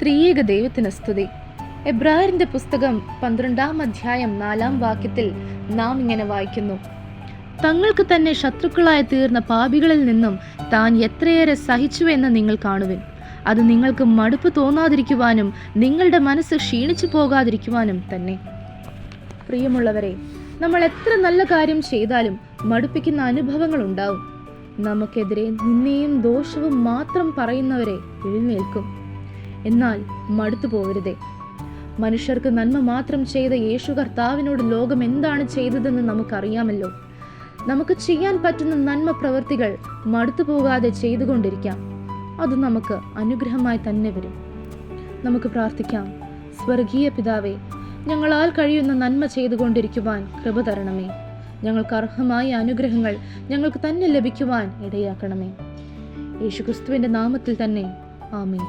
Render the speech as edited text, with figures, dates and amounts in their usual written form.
ത്രിയേക ദൈവത്തിന് സ്തുതി. എബ്രായരിന്റെ പുസ്തകം 12-ാം അധ്യായം 4-ാം വാക്യത്തിൽ നാം ഇങ്ങനെ വായിക്കുന്നു: തങ്ങൾക്ക് തന്നെ ശത്രുക്കളായി തീർന്ന പാപികളിൽ നിന്നും താൻ എത്രയേറെ സഹിച്ചു എന്ന് നിങ്ങൾ കാണുവിൻ. അത് നിങ്ങൾക്ക് മടുപ്പ് തോന്നാതിരിക്കുവാനും നിങ്ങളുടെ മനസ്സ് ക്ഷീണിച്ചു പോകാതിരിക്കുവാനും തന്നെ. പ്രിയമുള്ളവരെ, നമ്മൾ എത്ര നല്ല കാര്യം ചെയ്താലും മടുപ്പിക്കുന്ന അനുഭവങ്ങൾ ഉണ്ടാവും. നമുക്കെതിരെ നിന്നെയും ദോഷവും മാത്രം പറയുന്നവരെ എഴുന്നേൽക്കും. എന്നാൽ മടുത്തു പോകരുതേ. മനുഷ്യർക്ക് നന്മ മാത്രം ചെയ്ത യേശു കർത്താവിനോട് ലോകം എന്താണ് ചെയ്തതെന്ന് നമുക്കറിയാമല്ലോ. നമുക്ക് ചെയ്യാൻ പറ്റുന്ന നന്മ പ്രവൃത്തികൾ മടുത്തു പോകാതെ ചെയ്തുകൊണ്ടിരിക്കാം. അത് നമുക്ക് അനുഗ്രഹമായി തന്നെ വരും. നമുക്ക് പ്രാർത്ഥിക്കാം. സ്വർഗീയ പിതാവേ, ഞങ്ങളാൽ കഴിയുന്ന നന്മ ചെയ്തുകൊണ്ടിരിക്കുവാൻ കൃപ തരണമേ. ഞങ്ങൾക്ക് അർഹമായ അനുഗ്രഹങ്ങൾ ഞങ്ങൾക്ക് തന്നെ ലഭിക്കുവാൻ ഇടയാക്കണമേ. യേശുക്രിസ്തുവിന്റെ നാമത്തിൽ തന്നെ ആമേൻ.